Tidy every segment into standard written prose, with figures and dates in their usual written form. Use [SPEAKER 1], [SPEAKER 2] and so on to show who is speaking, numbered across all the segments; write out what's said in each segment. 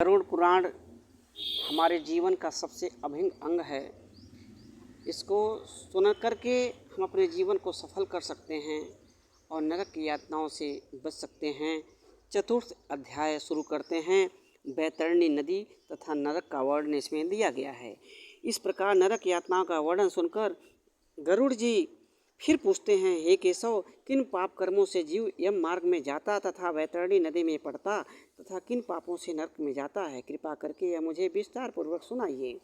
[SPEAKER 1] गरुड़ पुराण हमारे जीवन का सबसे अभिन्न अंग है। इसको सुन करके हम अपने जीवन को सफल कर सकते हैं और नरक की यातनाओं से बच सकते हैं। चतुर्थ अध्याय शुरू करते हैं। बैतरणी नदी तथा नरक का वर्णन इसमें दिया गया है। इस प्रकार नरक यातनाओं का वर्णन सुनकर गरुड़ जी फिर पूछते हैं, हे केशव, किन पाप कर्मों से जीव यम मार्ग में जाता तथा बैतरणी नदी में पड़ता तथा किन पापों से नरक में जाता है? कृपा करके यह मुझे विस्तार पूर्वक सुनाइए।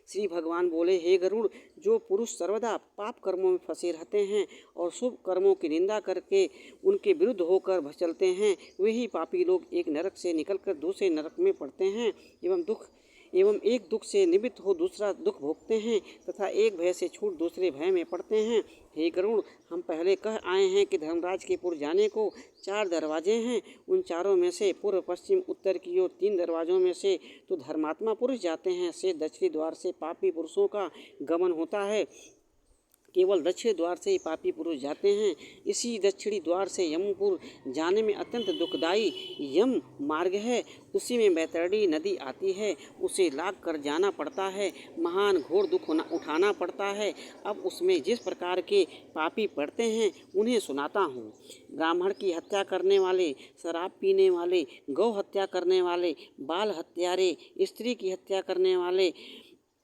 [SPEAKER 1] श्री भगवान बोले, हे गरुड़, जो पुरुष सर्वदा पाप कर्मों में फंसे रहते हैं और शुभ कर्मों की निंदा करके उनके विरुद्ध होकर चलते हैं, वही पापी लोग एक नरक से निकलकर दूसरे नरक में पड़ते हैं एवं एक दुख से निवृत्त हो दूसरा दुख भोगते हैं तथा एक भय से छूट दूसरे भय में पड़ते हैं। हे गरुड़, हम पहले कह आए हैं कि धर्मराज के पुर जाने को 4 दरवाजे हैं। उन चारों में से पूर्व पश्चिम उत्तर की ओर 3 दरवाजों में से तो धर्मात्मा पुरुष जाते हैं, से दक्षिणी द्वार से पापी पुरुषों का गमन होता है। केवल दक्षिण द्वार से ही पापी पुरुष जाते हैं। इसी दक्षिणी द्वार से यमपुर जाने में अत्यंत दुखदायी यम मार्ग है। उसी में बैतरणी नदी आती है, उसे लाग कर जाना पड़ता है, महान घोर दुख उठाना पड़ता है। अब उसमें जिस प्रकार के पापी पड़ते हैं उन्हें सुनाता हूँ। ब्राह्मण की हत्या करने वाले, शराब पीने वाले, गौ हत्या करने वाले, बाल हत्यारे, स्त्री की हत्या करने वाले,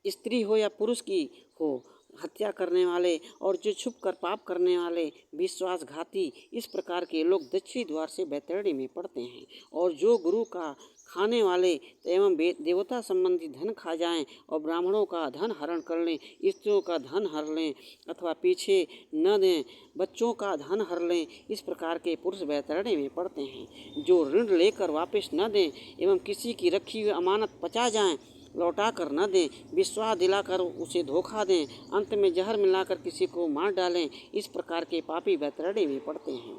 [SPEAKER 1] स्त्री हो या पुरुष की हो हत्या करने वाले और जो छुप कर पाप करने वाले, विश्वासघाती, इस प्रकार के लोग दक्षिणी द्वार से बैतरणी में पड़ते हैं। और जो गुरु का खाने वाले एवं देवता संबंधी धन खा जाएं और ब्राह्मणों का धन हरण कर लें, स्त्रियों का धन हर लें अथवा पीछे न दें, बच्चों का धन हर लें, इस प्रकार के पुरुष बैतरणी में पड़ते हैं। जो ऋण लेकर वापस न दें एवं किसी की रखी हुई अमानत पचा जाएं, लौटा कर न दें, विश्वास दिलाकर उसे धोखा दें, अंत में जहर मिलाकर किसी को मार डालें, इस प्रकार के पापी बैतरणी में पड़ते हैं।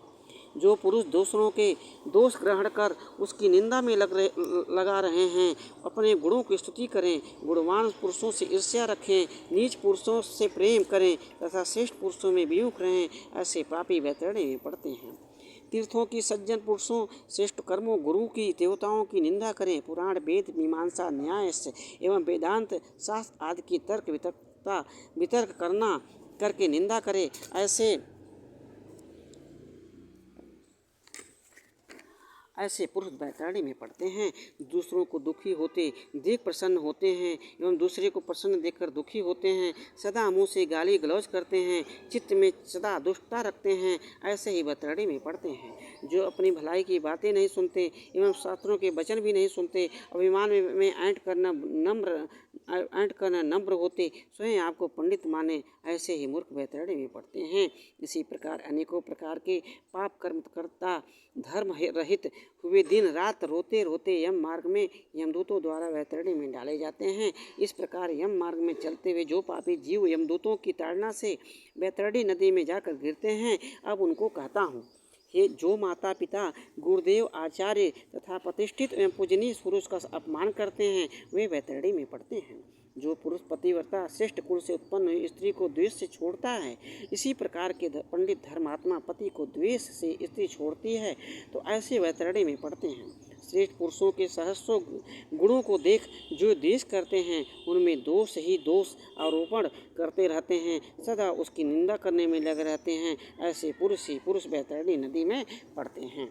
[SPEAKER 1] जो पुरुष दूसरों के दोष ग्रहण कर उसकी निंदा में लगा रहे हैं, अपने गुणों की स्तुति करें, गुणवान पुरुषों से ईर्ष्या रखें, नीच पुरुषों से प्रेम करें तथा श्रेष्ठ पुरुषों में विमुख रहें, ऐसे पापी बैतरणी में पड़ते हैं। तीर्थों की, सज्जन पुरुषों, श्रेष्ठ कर्मों, गुरु की, देवताओं की निंदा करें, पुराण, वेद, मीमांसा, न्याय एवं वेदांत शास्त्र आदि की वितर्क करके निंदा करें, ऐसे पुरुष बैतरणी में पड़ते हैं। दूसरों को दुखी होते देख प्रसन्न होते हैं एवं दूसरे को प्रसन्न देखकर दुखी होते हैं, सदा मुँह से गाली गलौज करते हैं, चित्त में सदा दुष्टता रखते हैं, ऐसे ही बैतरणी में पड़ते हैं। जो अपनी भलाई की बातें नहीं सुनते एवं शास्त्रों के वचन भी नहीं सुनते, अभिमान में ऐंठ करना नम्र होते, स्वयं आपको पंडित माने, ऐसे ही मूर्ख बैतरणी में पड़ते हैं। इसी प्रकार अनेकों प्रकार के पाप कर्म करता धर्म रहित हुए दिन रात रोते रोते यम मार्ग में यमदूतों द्वारा बैतरणी में डाले जाते हैं। इस प्रकार यम मार्ग में चलते हुए जो पापी जीव यमदूतों की ताड़ना से बैतरणी नदी में जाकर गिरते हैं, अब उनको कहता हूँ, हे जो माता पिता, गुरुदेव, आचार्य तथा प्रतिष्ठित एवं पूजनीय पुरुष का अपमान करते हैं, वे बैतरणी में पड़ते हैं। जो पुरुष पतिव्रता श्रेष्ठ कुल से उत्पन्न हुई स्त्री को द्वेष से छोड़ता है, इसी प्रकार के पंडित धर्मात्मा पति को द्वेष से स्त्री छोड़ती है, तो ऐसे बैतरणी में पड़ते हैं। श्रेष्ठ पुरुषों के सहस्रों गुणों को देख जो द्वेष करते हैं, उनमें दोष ही दोष आरोपण करते रहते हैं, सदा उसकी निंदा करने में लगे रहते हैं, ऐसे पुरुष ही पुरुष बैतरणी नदी में पड़ते हैं।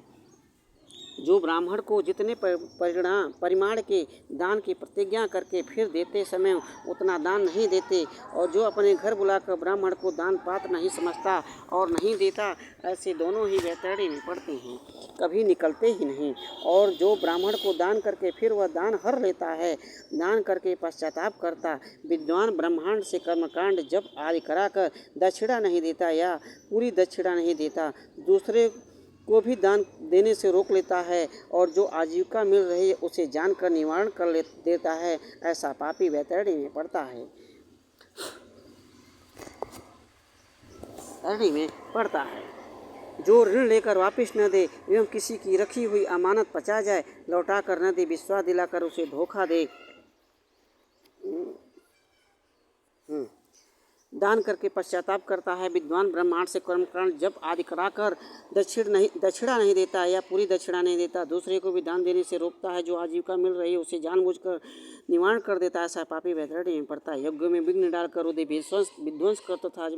[SPEAKER 1] जो ब्राह्मण को जितने परिमाण के दान की प्रतिज्ञा करके फिर देते समय उतना दान नहीं देते, और जो अपने घर बुलाकर ब्राह्मण को दान पात्र नहीं समझता और नहीं देता, ऐसे दोनों ही बैतरणी में पड़ते हैं, कभी निकलते ही नहीं। और जो ब्राह्मण को दान करके फिर वह दान हर लेता है, दान करके पश्चाताप करता, विद्वान ब्रह्मांड से कर्मकांड जप आदि कराकर दक्षिणा नहीं देता या पूरी दक्षिणा नहीं देता, दूसरे को भी दान देने से रोक लेता है, और जो आजीविका मिल रही है उसे जानकर निवारण कर देता है, ऐसा पापी बैतरणी में पड़ता है। बैतरणी में पड़ता है। जो ऋण लेकर वापस न दे एवं किसी की रखी हुई अमानत पचा जाए, लौटा कर न दे, विश्वास दिलाकर उसे धोखा दे, दान करके पश्चाताप करता है। विद्वान ब्रह्मांड से कर्मकांड जप आदि कराकर दक्षिणा नहीं देता या पूरी दक्षिणा नहीं देता, दूसरे को भी दान देने से रोकता है, जो आजीविका मिल रही है उसे जानबूझकर निवारण कर देता है, ऐसा पापी वैतरणी में पड़ता है। यज्ञ में विघ्न डालकर उदय विध्वंस कर तथा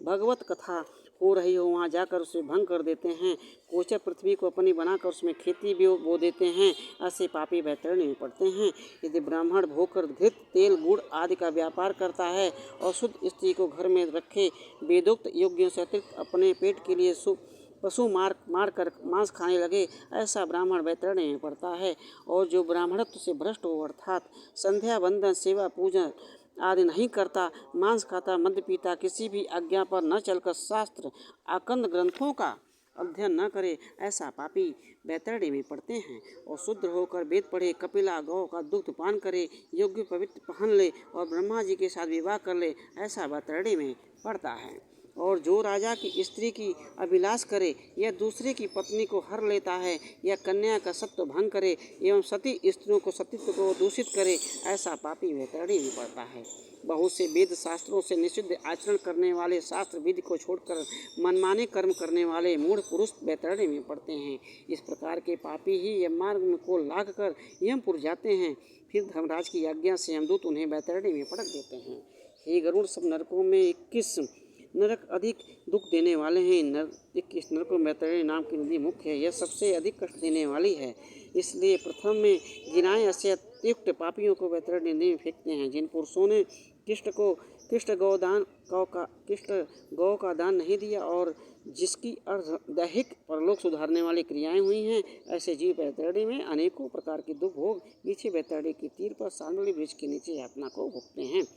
[SPEAKER 1] भगवत कथा हो रही हो वहाँ जाकर उसे भंग कर देते हैं। कोचर पृथ्वी को अपनी बनाकर उसमें खेती भी बो देते हैं, ऐसे पापी वैतरणी में पड़ते हैं। यदि ब्राह्मण भोकर घृत तेल गुड़ आदि का व्यापार करता है और शुद्ध स्त्री को घर में रखे वेदोक्त योग्यों से अतिरिक्त अपने पेट के लिए पशु मार कर मांस खाने लगे, ऐसा ब्राह्मण वैतरणी में पड़ता है। और जो ब्राह्मणत्व से भ्रष्ट हो अर्थात संध्या वंदन सेवा पूजन आदि नहीं करता, मांस खाता, मद्य पीता, किसी भी आज्ञा पर न चलकर शास्त्र आकंद ग्रंथों का अध्ययन न करे, ऐसा पापी वैतरणी में पड़ते हैं। और शुद्ध होकर वेद पढ़े, कपिला गौ का दुग्ध पान करे, योग्य पवित्र पहन ले और ब्रह्मा जी के साथ विवाह कर ले, ऐसा वैतरणी में पड़ता है। और जो राजा की स्त्री की अभिलाष करे या दूसरे की पत्नी को हर लेता है या कन्या का सत्व भंग करे एवं सती स्त्रियों को सतीत्व को दूषित करे, ऐसा पापी वैतरणी में पड़ता है। बहुत से वेद शास्त्रों से निषिद्ध आचरण करने वाले, शास्त्र विधि को छोड़कर मनमाने कर्म करने वाले मूढ़ पुरुष वैतरणी में पड़ते हैं। इस प्रकार के पापी ही यम मार्ग को लाग कर यमपुर जाते हैं, फिर धर्मराज की आज्ञा से यमदूत उन्हें वैतरणी में पटक देते हैं। हे गरुड़, सब नरकों में 21 नरक अधिक दुख देने वाले हैं। 21 नरकों में वैतरणी नाम की नदी मुख्य है, यह सबसे अधिक कष्ट देने वाली है। इसलिए प्रथम में गिनाए ऐसे अतियुक्त पापियों को वैतरणी नदी में फेंकते हैं। जिन पुरुषों ने कृष्ण गौ का दान नहीं दिया और जिसकी दैहिक परलोक सुधारने वाली क्रियाएं हुई हैं, ऐसे जीव वैतरणी में अनेकों प्रकार के दुख भोग पीछे वैतरणी के तीर पर सांडली वृक्ष के नीचे यातना को भोगते हैं।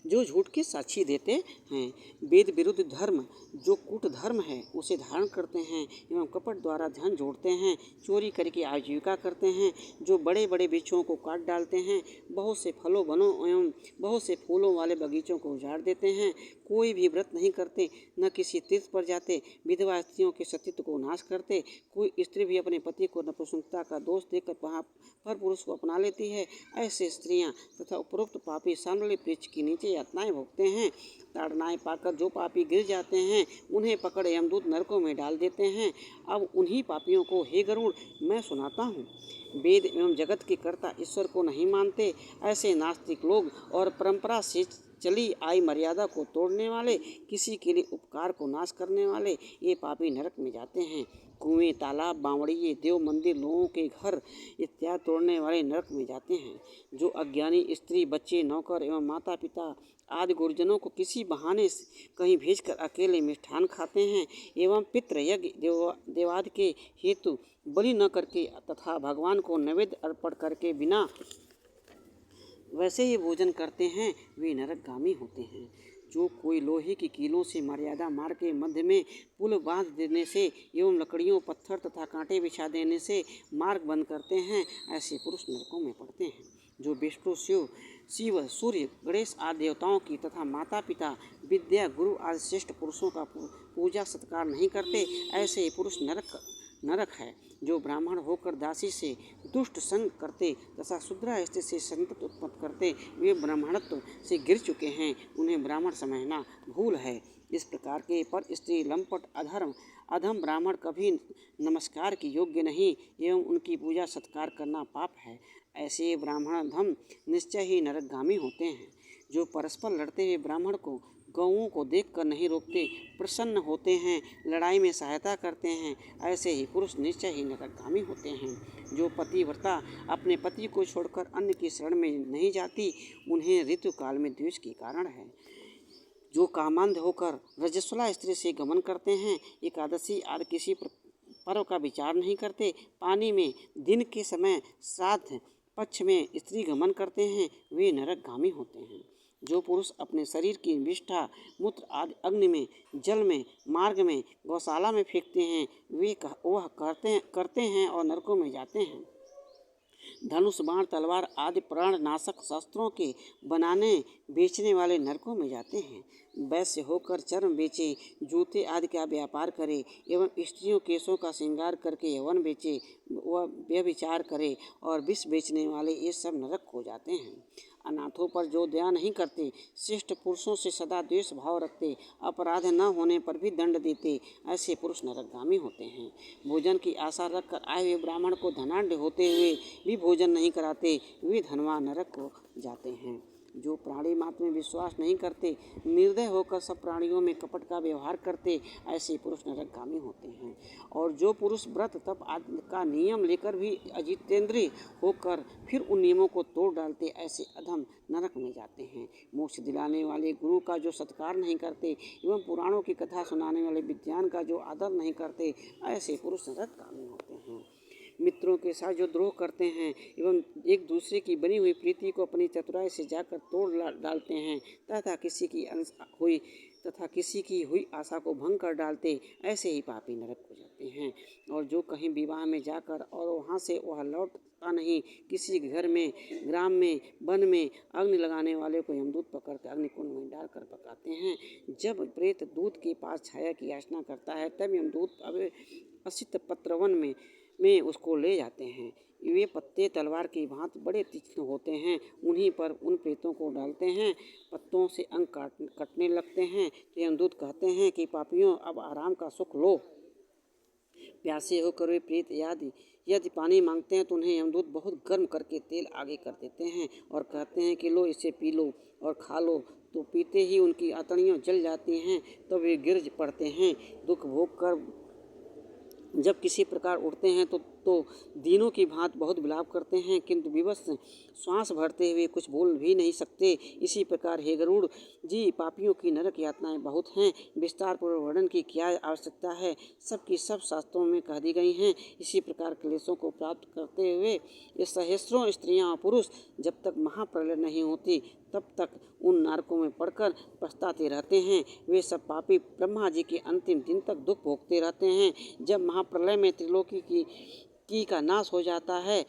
[SPEAKER 1] जो झूठ के साक्षी देते हैं, वेद विरुद्ध धर्म जो कूट धर्म है उसे धारण करते हैं एवं कपट द्वारा धन जोड़ते हैं, चोरी करके आजीविका करते हैं, जो बड़े बड़े वृक्षों को काट डालते हैं, बहुत से फलों वनों एवं बहुत से फूलों वाले बगीचों को उजाड़ देते हैं, कोई भी व्रत नहीं करते, न किसी तीर्थ पर जाते, विधवा स्त्रियों के सतीत्व को नाश करते, कोई स्त्री भी अपने पति को नपुंसकता का दोष देकर वहाँ पर पुरुष को अपना लेती है, ऐसे स्त्रियाँ तथा उपरोक्त पापी सांडली वृक्ष के नीचे यातनाएं भोगते हैं। ताड़नाएं पाकर जो पापी गिर जाते हैं, उन्हें पकड़ यमदूत नरकों में डाल देते हैं। अब उन्हीं पापियों को हे गरुड़ मैं सुनाता हूँ। वेद एवं जगत के कर्ता ईश्वर को नहीं मानते, ऐसे नास्तिक लोग और परंपरा से चली आई मर्यादा को तोड़ने वाले, किसी के लिए उपकार को नाश करने वाले, ये पापी नरक में जाते हैं। कुएं, तालाब, बावड़िए, देव मंदिर, लोगों के घर इत्यादि तोड़ने वाले नरक में जाते हैं। जो अज्ञानी स्त्री, बच्चे, नौकर एवं माता पिता आदि गुरुजनों को किसी बहाने कहीं भेजकर अकेले मिष्ठान खाते हैं एवं पितृ यज्ञ देवादि के हेतु बलि न करके तथा भगवान को नैवेद्य अर्पण करके बिना वैसे ही भोजन करते हैं, वे नरकगामी होते हैं। जो कोई लोहे की कीलों से मर्यादा मार्ग के मध्य में पुल बांध देने से एवं लकड़ियों, पत्थर तथा कांटे बिछा देने से मार्ग बंद करते हैं, ऐसे पुरुष नरकों में पड़ते हैं। जो विष्णु, शिव, सूर्य, गणेश आदि देवताओं की तथा माता पिता, विद्या, गुरु आदि श्रेष्ठ पुरुषों का पूजा सत्कार नहीं करते, ऐसे पुरुष नरक है। जो ब्राह्मण होकर दासी से दुष्ट संग करते तथा शूद्रा स्त्री से संतत उत्पन्न करते, वे ब्राह्मणत्व से गिर चुके हैं, उन्हें ब्राह्मण समझना भूल है। इस प्रकार के पर स्त्री, लंपट, अधम ब्राह्मण कभी नमस्कार के योग्य नहीं एवं उनकी पूजा सत्कार करना पाप है। ऐसे ब्राह्मण धम निश्चय ही नरकगामी होते हैं। जो परस्पर लड़ते हुए ब्राह्मण को गौओं को देखकर नहीं रोकते, प्रसन्न होते हैं, लड़ाई में सहायता करते हैं, ऐसे ही पुरुष निश्चय ही नरकगामी होते हैं। जो पतिव्रता अपने पति को छोड़कर अन्य की शरण में नहीं जाती, उन्हें ऋतु काल में द्वेष के कारण है। जो कामांध होकर रजस्वला स्त्री से गमन करते हैं, एकादशी आदि किसी पर्व का विचार नहीं करते, पानी में दिन के समय श्राद्ध पक्ष में स्त्री गमन करते हैं, वे नरकगामी होते हैं। जो पुरुष अपने शरीर की विष्ठा, मूत्र आदि अग्नि में, जल में, मार्ग में, गौशाला में फेंकते हैं, वे वह करते हैं और नरकों में जाते हैं। धनुष, बाण, तलवार आदि प्राण नाशक शस्त्रों के बनाने बेचने वाले नरकों में जाते हैं। वैश्य होकर चर्म बेचे, जूते आदि का व्यापार करे एवं स्त्रियों केशों का श्रृंगार करके यौवन बेचे, वह व्यभिचार करे और विष बेचने वाले ये सब नरक हो जाते हैं। अनाथों पर जो दया नहीं करते, श्रेष्ठ पुरुषों से सदा द्वेष भाव रखते, अपराध न होने पर भी दंड देते, ऐसे पुरुष नरकगामी होते हैं। भोजन की आशा रखकर आए हुए ब्राह्मण को धनाढ्य होते हुए भी भोजन नहीं कराते, वे धनवान नरक को जाते हैं। जो प्राणी मात्र में विश्वास नहीं करते, निर्दय होकर सब प्राणियों में कपट का व्यवहार करते, ऐसे पुरुष नरकगामी होते हैं। और जो पुरुष व्रत तप आदि का नियम लेकर भी अजितेंद्रिय होकर फिर उन नियमों को तोड़ डालते, ऐसे अधम नरक में जाते हैं। मोक्ष दिलाने वाले गुरु का जो सत्कार नहीं करते एवं पुराणों की कथा सुनाने वाले विद्वान का जो आदर नहीं करते, ऐसे पुरुष नरकगामी होते हैं। मित्रों के साथ जो द्रोह करते हैं एवं एक दूसरे की बनी हुई प्रीति को अपनी चतुराई से जाकर तोड़ डालते हैं तथा किसी की हुई आशा को भंग कर डालते, ऐसे ही पापी नरक हो जाते हैं। और जो कहीं विवाह में जाकर और वहाँ से वह लौटता नहीं, किसी घर में, ग्राम में, वन में अग्नि लगाने वाले को यमदूत पकड़ कर अग्निकुंड में डालकर पकाते हैं। जब प्रेत दूत के पास छाया की याचना करता है, तब यमदूत असित पत्रवन में उसको ले जाते हैं। वे पत्ते तलवार की भांति बड़े तीक्ष्ण होते हैं, उन्हीं पर उन प्रेतों को डालते हैं। पत्तों से अंग कटने लगते हैं तो यमदूत कहते हैं कि पापियों, अब आराम का सुख लो। प्यासे होकर वे प्रेत यदि पानी मांगते हैं तो उन्हें यमदूत बहुत गर्म करके तेल आगे कर देते हैं और कहते हैं कि लो, इसे पी लो और खा लो। तो पीते ही उनकी आंतड़ियाँ जल जाती हैं, तो वे गिर पड़ते हैं। दुख भोग कर जब किसी प्रकार उठते हैं तो दीनों की भांति बहुत विलाप करते हैं, किंतु विवश श्वास भरते हुए कुछ बोल भी नहीं सकते। इसी प्रकार हे गरुड़ जी, पापियों की नरक यातनाएं बहुत हैं, विस्तार पूर्वक वर्णन की क्या आवश्यकता है, सब की सब शास्त्रों में कह दी गई हैं। इसी प्रकार क्लेशों को प्राप्त करते हुए ये सहस्रों स्त्रियां और पुरुष जब तक महाप्रलय नहीं होती तब तक उन नरकों में पड़कर पछताते रहते हैं। वे सब पापी ब्रह्मा जी के अंतिम दिन तक दुख भोगते रहते हैं। जब महाप्रलय में त्रिलोकी की का नाश हो जाता है,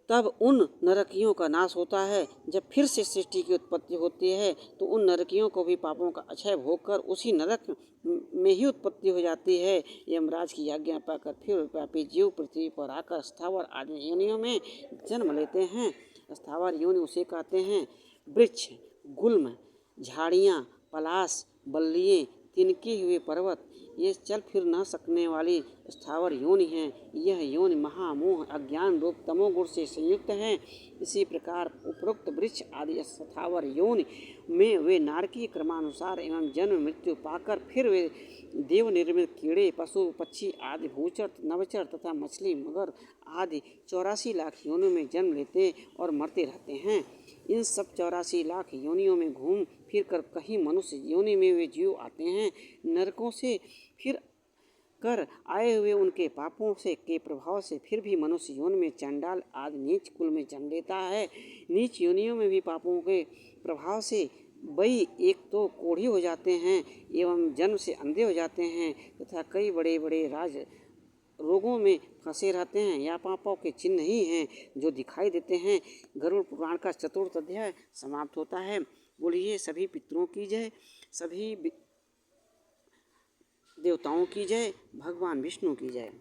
[SPEAKER 1] तब उन नरकियों का नाश होता है। जब फिर से सृष्टि की उत्पत्ति होती है तो उन नरकियों को भी पापों का अक्षय भोग कर उसी नरक में ही उत्पत्ति हो जाती है। यमराज की आज्ञा पाकर फिर पापी जीव पृथ्वी पर आकर स्थावर आदि योनियों में जन्म लेते हैं। स्थावर योनि उसे कहते हैं वृक्ष, गुल्म, झाड़ियाँ, पलाश, बल्लियाँ, तिनके हुए पर्वत, ये चल फिर न सकने वाली स्थावर योनि हैं। यह योनि महामोह अज्ञान रूप तमोगुण से संयुक्त हैं। इसी प्रकार उपरोक्त वृक्ष आदि स्थावर योनि में वे नारकीय क्रमानुसार एवं जन्म मृत्यु पाकर फिर वे देव निर्मित कीड़े, पशु, पक्षी आदि, भूचर, नवचर तथा मछली, मगर आदि 84 लाख योनियों में जन्म लेते और मरते रहते हैं। इन सब 84 लाख योनियों में घूम फिर कर कहीं मनुष्य योनि में वे जीव आते हैं। नरकों से फिर कर आए हुए उनके पापों से के प्रभाव से फिर भी मनुष्य योनि में चंडाल आदि नीच कुल में जन्म लेता है। नीच योनियों में भी पापों के प्रभाव से वही एक तो कोढ़ी हो जाते हैं एवं जन्म से अंधे हो जाते हैं तथा कई बड़े बड़े राज रोगों में फंसे रहते हैं। या पापों के चिन्ह ही हैं जो दिखाई देते हैं। गरुड़ पुराण का 4वां अध्याय समाप्त होता है। बोलिए सभी पितरों की जय, सभी देवताओं की जय, भगवान विष्णु की जय।